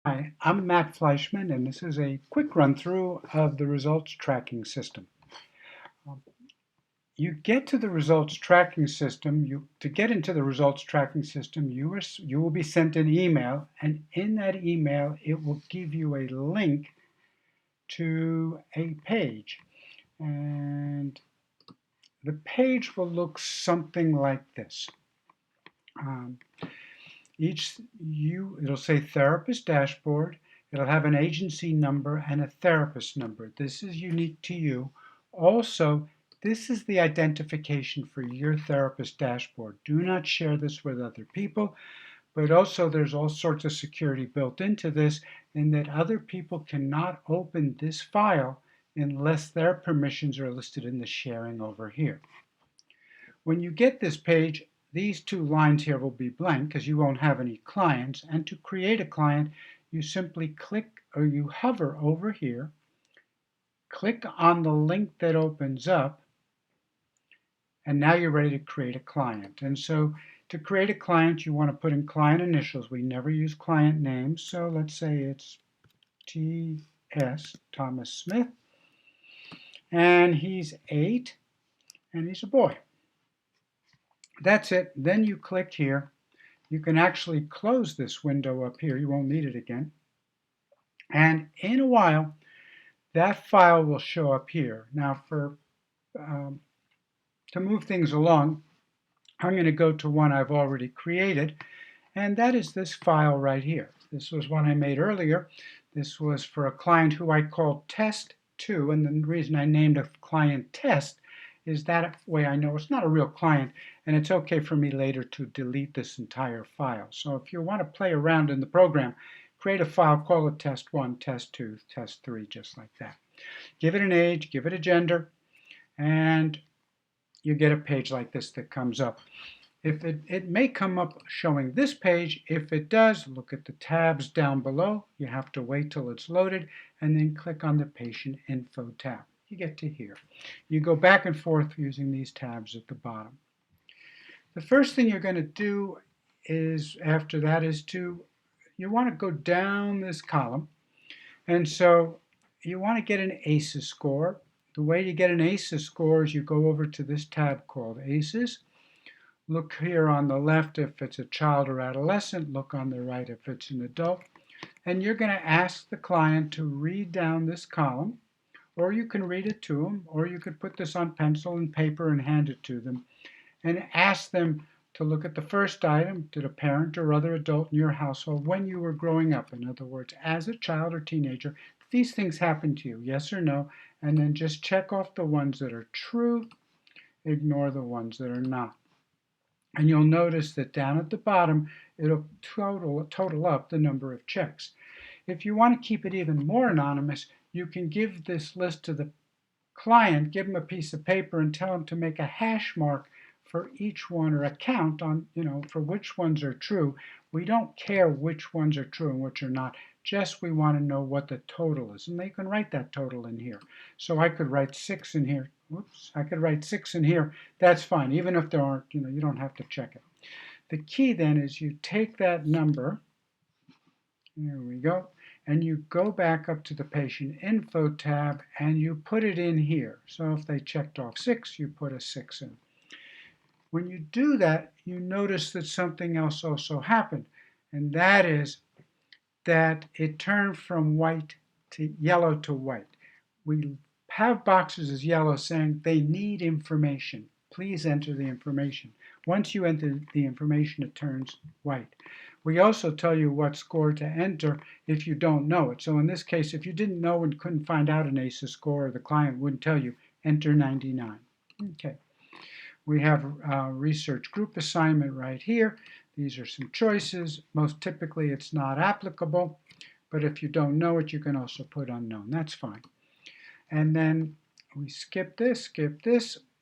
Hi, I'm Matt Fleischman, and this is a quick run-through of the results tracking system. Um, You get to the results tracking system, to get into the results tracking system, you will be sent an email, and in that email, it will give you a link to a page. And the page will look something like this. Um, It'll say therapist dashboard. It'll have an agency number and a therapist number. This is unique to you. Also, this is the identification for your therapist dashboard. Do not share this with other people, but also there's all sorts of security built into this in that other people cannot open this file unless their permissions are listed in the sharing over here. When you get this page, these two lines here will be blank because you won't have any clients. And to create a client, you simply click or you hover over here, click on the link that opens up, and now you're ready to create a client. And so to create a client, you want to put in client initials. We never use client names. So let's say it's T.S. Thomas Smith, and he's 8, and he's a boy. That's it. Then you click here. You can actually close this window up here. You won't need it again. And in a while, that file will show up here. Now, to move things along, I'm going to go to one I've already created, and that is this file right here. This was one I made earlier. This was for a client who I called test2, and the reason I named a client test is that way I know it's not a real client, and it's okay for me later to delete this entire file. So if you want to play around in the program, create a file, call it test1, test2, test3, just like that. Give it an age, give it a gender, and you get a page like this that comes up. If it may come up showing this page. If it does, look at the tabs down below. You have to wait till it's loaded and then click on the patient info tab. You get to here. You go back and forth using these tabs at the bottom. The first thing you're going to do is after that is you want to go down this column, and so you want to get an ACEs score. The way to get an ACEs score is you go over to this tab called ACEs. Look here on the left if it's a child or adolescent, look on the right if it's an adult, and you're going to ask the client to read down this column, or you can read it to them, or you could put this on pencil and paper and hand it to them, and ask them to look at the first item. Did a parent or other adult in your household when you were growing up, in other words, as a child or teenager, these things happened to you, yes or no, and then just check off the ones that are true, ignore the ones that are not. And you'll notice that down at the bottom, it'll total up the number of checks. If you want to keep it even more anonymous, you can give this list to the client, give them a piece of paper and tell them to make a hash mark for each one, or a count on, for which ones are true. We don't care which ones are true and which are not. Just we want to know what the total is. And they can write that total in here. So I could write 6 in here. Whoops, I could write 6 in here. That's fine. Even if there aren't, you don't have to check it. The key then is you take that number, there we go, and you go back up to the patient info tab and you put it in here. So if they checked off 6, you put a 6 in. When you do that, you notice that something else also happened, and that is that it turned from white to yellow to white. We have boxes as yellow saying they need information. Please enter the information. Once you enter the information, it turns white. We also tell you what score to enter if you don't know it. So in this case, if you didn't know and couldn't find out an ACEs score, or the client wouldn't tell you, enter 99. Okay. We have a research group assignment right here. These are some choices. Most typically, it's not applicable, but if you don't know it, you can also put unknown. That's fine. And then we skip this,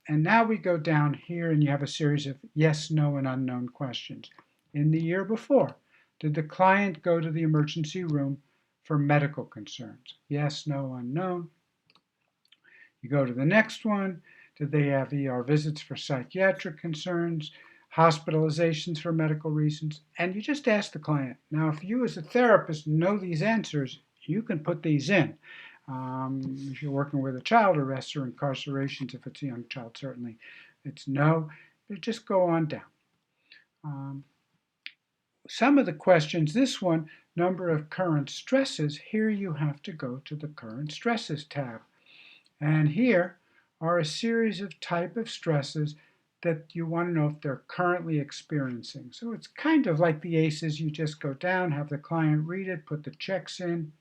and now we go down here and you have a series of yes, no, and unknown questions. In the year before, did the client go to the emergency room for medical concerns? Yes, no, unknown. You go to the next one. Did they have ER visits for psychiatric concerns? hospitalizations for medical reasons, and you just ask the client. Now, if you as a therapist know these answers, you can put these in. If you're working with a child, arrests or incarcerations, if it's a young child, certainly it's no. But just go on down. Some of the questions, this one, number of current stresses, here you have to go to the current stresses tab. And here are a series of type of stresses that you want to know if they're currently experiencing. So it's kind of like the ACEs. You just go down, have the client read it, put the checks in,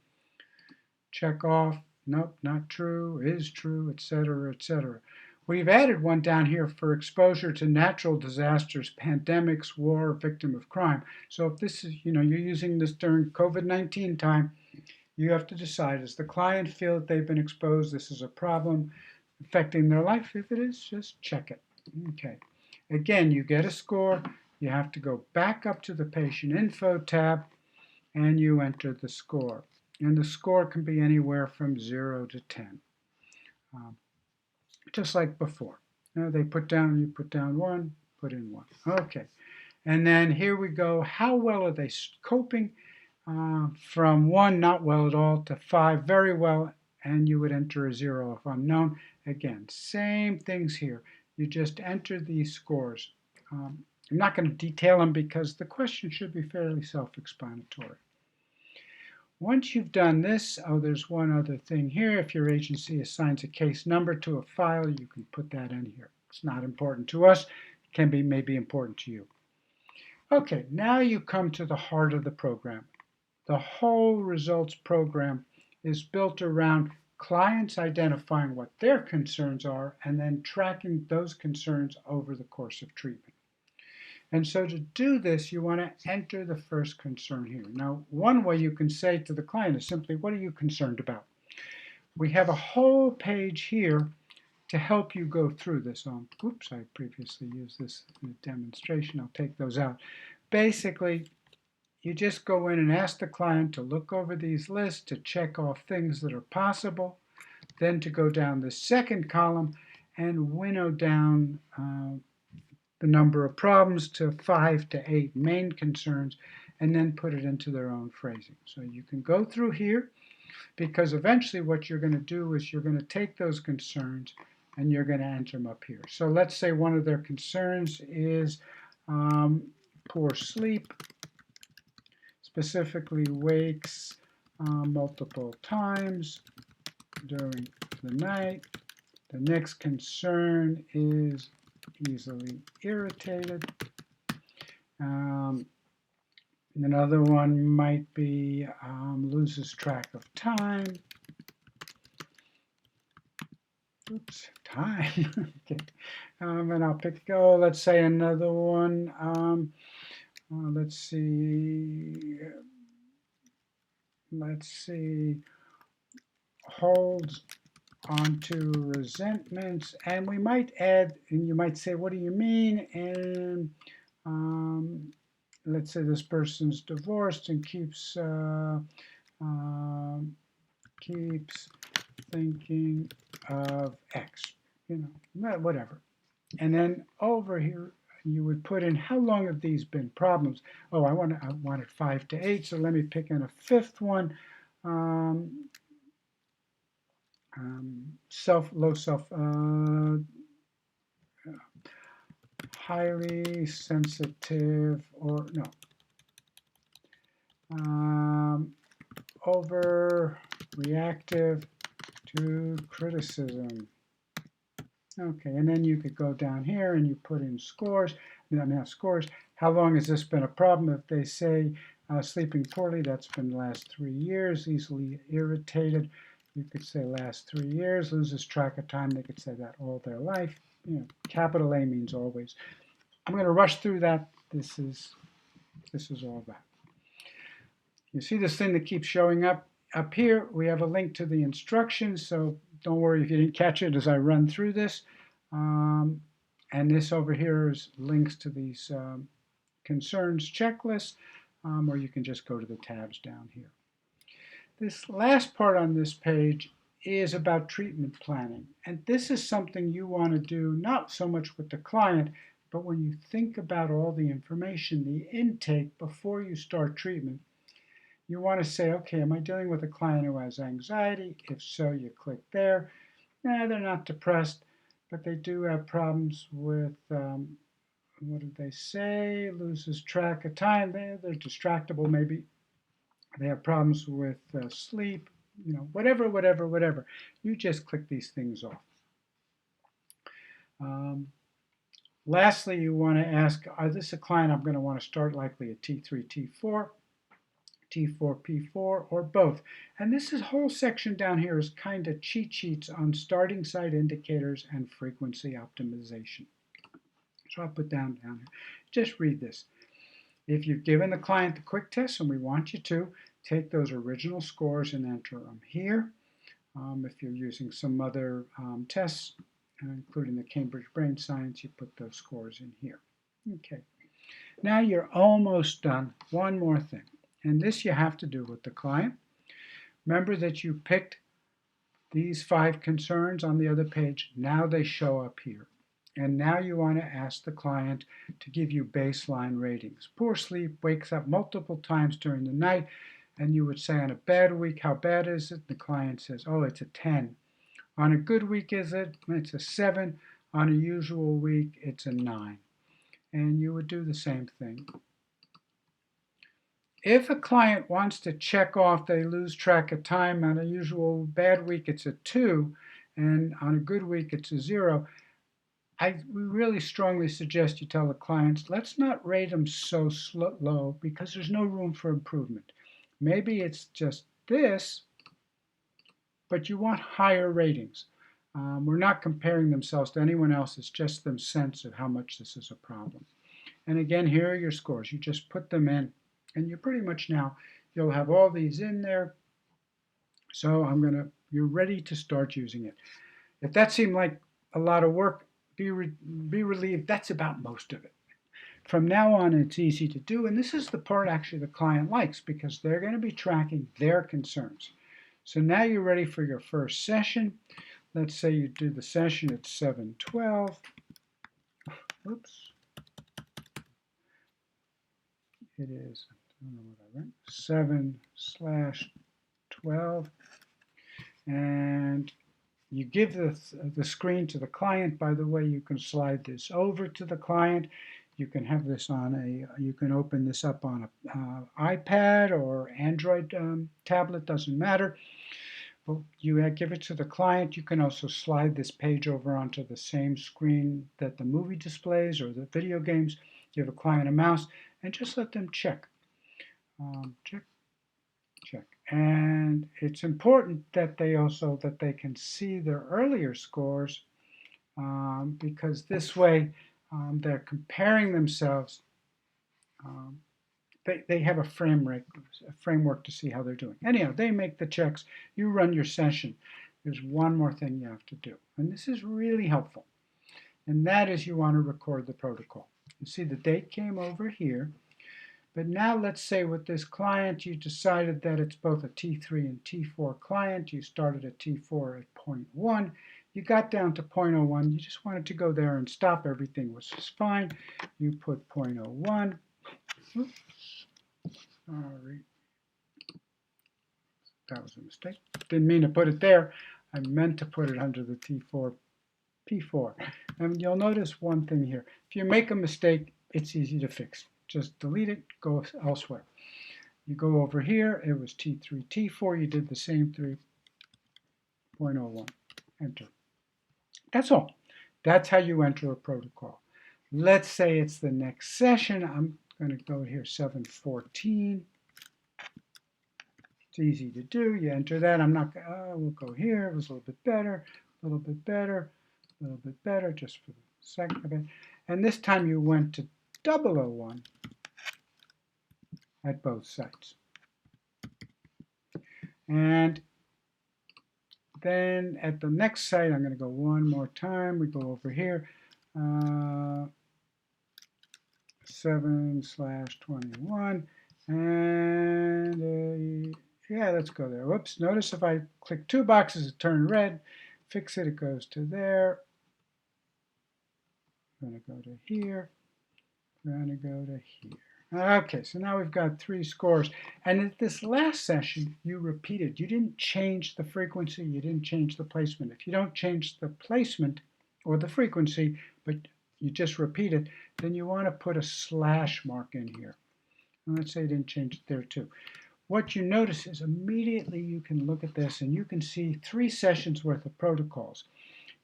check off, nope, not true, is true, etc., etc. We've added one down here for exposure to natural disasters, pandemics, war, victim of crime. So if this is, you're using this during COVID-19 time, you have to decide, does the client feel that they've been exposed, this is a problem affecting their life? If it is, just check it. Okay. Again, you get a score. You have to go back up to the patient info tab, and you enter the score. And the score can be anywhere from 0 to 10. Just like before. They put down, you put down 1, put in 1. Okay. And then here we go. How well are they coping? From 1, not well at all, to 5, very well, and you would enter a 0 if unknown. Again, same things here. You just enter these scores. I'm not going to detail them because the question should be fairly self-explanatory. Once you've done this, there's one other thing here. If your agency assigns a case number to a file, you can put that in here. It's not important to us. It can be maybe important to you. Okay, now you come to the heart of the program. The whole results program is built around clients identifying what their concerns are and then tracking those concerns over the course of treatment. And so to do this, you want to enter the first concern here. Now, one way you can say to the client is simply, what are you concerned about? We have a whole page here to help you go through this. Oops, I previously used this in a demonstration. I'll take those out. Basically, you just go in and ask the client to look over these lists, to check off things that are possible, then to go down the second column and winnow down the number of problems to 5 to 8 main concerns, and then put it into their own phrasing. So you can go through here, because eventually what you're going to do is you're going to take those concerns and you're going to enter them up here. So let's say one of their concerns is poor sleep, specifically wakes multiple times during the night. The next concern is easily irritated. Another one might be loses track of time. Oops, time. Okay. And I'll pick, let's say another one. Let's see, holds onto resentments, and we might add, and you might say, what do you mean? And let's say this person's divorced and keeps thinking of X, whatever. And then over here, you would put in how long have these been problems. Oh, I wanted 5 to 8, so let me pick in a fifth one. Highly sensitive, or no, overreactive to criticism. Okay, and then you could go down here and you put in scores. Scores. How long has this been a problem? If they say sleeping poorly, that's been the last 3 years. Easily irritated, you could say last 3 years. Loses track of time, they could say that all their life. Capital A means always. I'm going to rush through that. This is all that. You see this thing that keeps showing up here? We have a link to the instructions, so don't worry if you didn't catch it as I run through this. And this over here is links to these concerns checklists, or you can just go to the tabs down here. This last part on this page is about treatment planning. And this is something you want to do not so much with the client, But when you think about all the information, the intake before you start treatment, you want to say, okay, am I dealing with a client who has anxiety? If so, you click there. Nah, they're not depressed, but they do have problems with, what did they say? Loses track of time. They're distractible maybe. They have problems with sleep, whatever. You just click these things off. Um, Lastly, you want to ask, is this a client I'm going to want to start likely at T3, T4, T4, P4, or both? And this whole section down here is kind of cheat sheets on starting site indicators and frequency optimization. So I'll put down here. Just read this. If you've given the client the quick test, and we want you to, take those original scores and enter them here. If you're using some other tests, including the Cambridge Brain Science, you put those scores in here. Okay. Now you're almost done. One more thing. And this you have to do with the client. Remember that you picked these 5 concerns on the other page. Now they show up here. And now you want to ask the client to give you baseline ratings. Poor sleep, wakes up multiple times during the night, and you would say on a bad week, how bad is it? The client says, oh, it's a 10. On a good week, it's a 7. On a usual week, it's a 9. And you would do the same thing. If a client wants to check off they lose track of time, on a usual bad week, it's a 2, and on a good week, it's a 0, we really strongly suggest you tell the clients, let's not rate them so low because there's no room for improvement. Maybe it's just this, but you want higher ratings. We're not comparing themselves to anyone else. It's just their sense of how much this is a problem. And again, here are your scores. You just put them in, and you're pretty much now, you'll have all these in there. So you're ready to start using it. If that seemed like a lot of work, be relieved, that's about most of it. From now on, it's easy to do, and this is the part actually the client likes because they're going to be tracking their concerns. So now you're ready for your first session. Let's say you do the session at 7:12. Oops. It is, I don't know what I wrote, 7/12. And you give the screen to the client. By the way, you can slide this over to the client. You can have this you can open this up on an iPad or Android tablet, doesn't matter. Well, you give it to the client. You can also slide this page over onto the same screen that the movie displays or the video games. Give a client a mouse and just let them check. Check. And it's important that they can see their earlier scores because this way they're comparing themselves. They have a framework to see how they're doing. Anyhow, they make the checks. You run your session. There's one more thing you have to do, and this is really helpful, and that is you want to record the protocol. You see the date came over here. But now let's say with this client, you decided that it's both a T3 and T4 client. You started at T4 at 0.1. You got down to 0.01. You just wanted to go there and stop. Everything was just fine. You put 0.01. Oops. Sorry. That was a mistake. Didn't mean to put it there. I meant to put it under the T4, P4. And you'll notice one thing here. If you make a mistake, it's easy to fix. Just delete it, go elsewhere. You go over here, it was T3, T4, you did the same 3.01, enter. That's all. That's how you enter a protocol. Let's say it's the next session. I'm going to go here, 7:14. It's easy to do. You enter that. We'll go here. It was a little bit better, a little bit better, a little bit better, just for the sake of it. And this time you went to 001 at both sites. And then at the next site, I'm going to go one more time. We go over here, 7/21, and yeah, let's go there. Whoops, notice if I click 2 boxes, it turned red. Fix it, it goes to there. I'm going to go to here. I'm going to go to here. Okay, so now we've got 3 scores. And at this last session, you repeated. You didn't change the frequency. You didn't change the placement. If you don't change the placement or the frequency, but you just repeat it, then you want to put a slash mark in here. And let's say you didn't change it there too. What you notice is immediately you can look at this and you can see 3 sessions worth of protocols.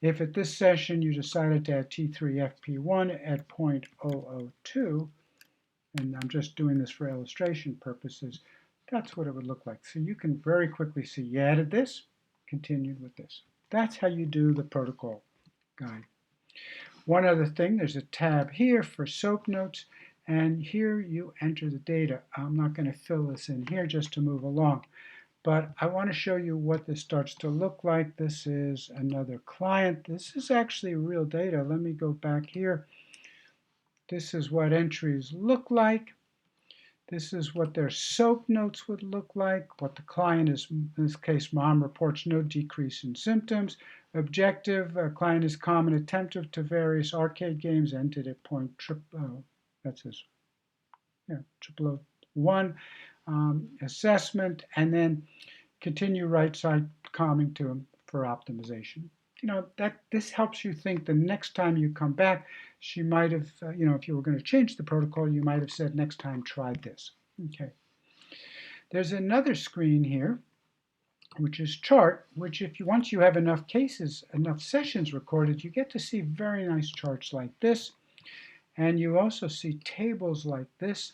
If at this session you decided to add T3FP1 at 0.002, and I'm just doing this for illustration purposes, that's what it would look like. So you can very quickly see you added this, continued with this. That's how you do the protocol guide. One other thing, there's a tab here for SOAP notes, and here you enter the data. I'm not going to fill this in here just to move along, but I want to show you what this starts to look like. This is another client. This is actually real data. Let me go back here. This is what entries look like. This is what their SOAP notes would look like. What the client is, in this case, mom reports no decrease in symptoms. Objective, client is calm and attentive to various arcade games, ended at point that's his, yeah, 001. Assessment, and then continue right side calming to him for optimization. You know, that this helps you think the next time you come back, she might have, you know, if you were going to change the protocol, you might have said next time try this. Okay. There's another screen here, which is chart, which if you, once you have enough cases, enough sessions recorded, you get to see very nice charts like this. And you also see tables like this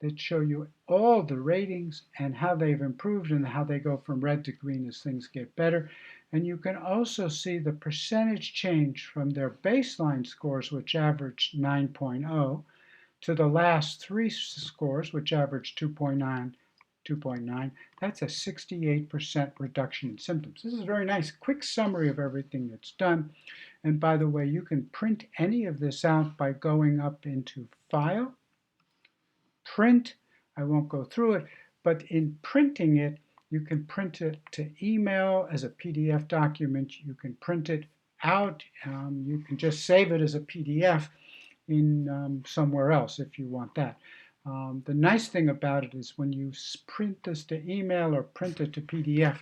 that show you all the ratings and how they've improved and how they go from red to green as things get better. And you can also see the percentage change from their baseline scores, which averaged 9.0, to the last 3 scores, which averaged 2.9, 2.9. That's a 68% reduction in symptoms. This is a very nice, quick summary of everything that's done. And by the way, you can print any of this out by going up into File, Print. I won't go through it, but in printing it, you can print it to email as a PDF document. You can print it out. You can just save it as a PDF in somewhere else if you want that. The nice thing about it is when you print this to email or print it to PDF,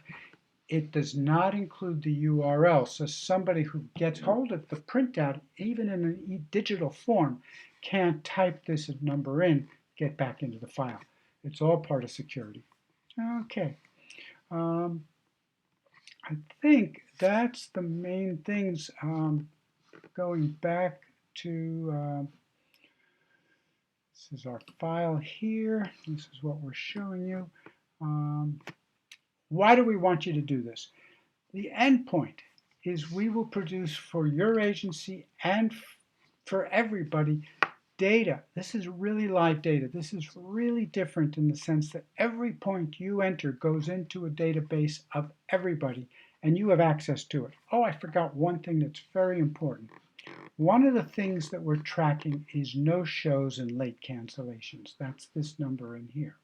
it does not include the URL. So somebody who gets hold of the printout, even in a digital form, can't type this number in, get back into the file. It's all part of security. Okay. I think that's the main things. Going back to, this is our file here. This is what we're showing you. Why do we want you to do this? The end point is we will produce for your agency and for everybody data. This is really live data. This is really different in the sense that every point you enter goes into a database of everybody and you have access to it. Oh, I forgot one thing that's very important. One of the things that we're tracking is no-shows and late cancellations. That's this number in here.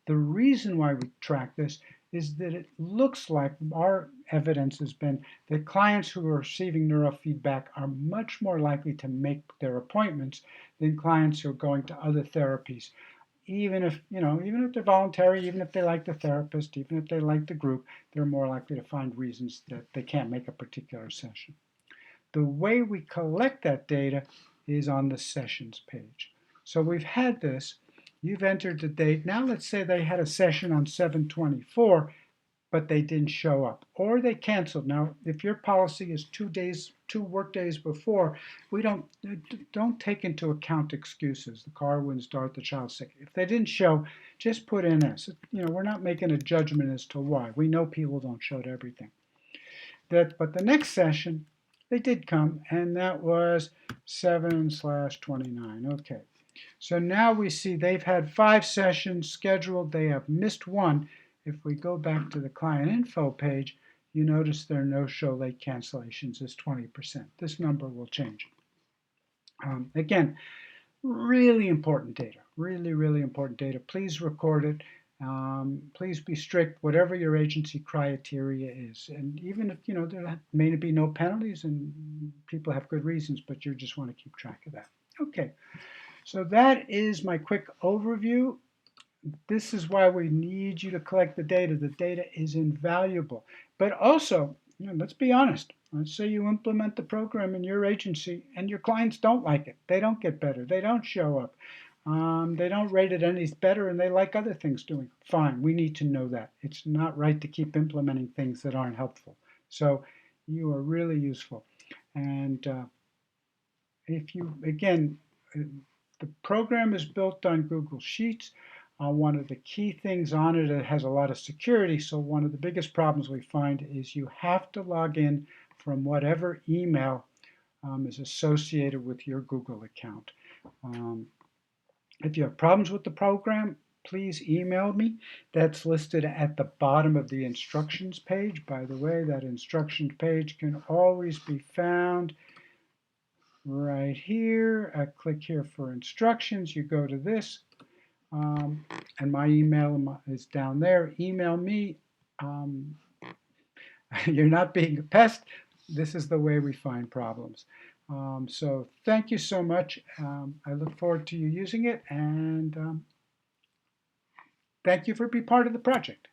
The reason why we track this is that it looks like our evidence has been that clients who are receiving neurofeedback are much more likely to make their appointments than clients who are going to other therapies. Even if, even if they're voluntary, even if they like the therapist, even if they like the group, they're more likely to find reasons that they can't make a particular session. The way we collect that data is on the sessions page. So we've had this. You've entered the date. Now let's say they had a session on 7/24, but they didn't show up, or they canceled. Now, if your policy is 2 work days before, we don't take into account excuses. The car wouldn't start, the child's sick. If they didn't show, just put in S. We're not making a judgment as to why. We know people don't show to everything. But the next session, they did come, and that was 7/29. Okay. So now we see they've had 5 sessions scheduled. They have missed 1. If we go back to the client info page, you notice their no-show late cancellations is 20%. This number will change. Again, really important data. Really, really important data. Please record it. Please be strict, whatever your agency criteria is. And even if, there may be no penalties and people have good reasons, but you just want to keep track of that. Okay, so that is my quick overview. This is why we need you to collect the data. The data is invaluable. But also, let's be honest. Let's say you implement the program in your agency and your clients don't like it. They don't get better. They don't show up. They don't rate it any better and they like other things doing. Fine, we need to know that. It's not right to keep implementing things that aren't helpful. So you are really useful. And if you, again, the program is built on Google Sheets. One of the key things on it has a lot of security, so one of the biggest problems we find is you have to log in from whatever email is associated with your Google account. If you have problems with the program, please email me. That's listed at the bottom of the instructions page. By the way, that instructions page can always be found right here. I click here for instructions. You go to this, and my email is down there. Email me. You're not being a pest. This is the way we find problems. So thank you so much. I look forward to you using it, and thank you for being part of the project.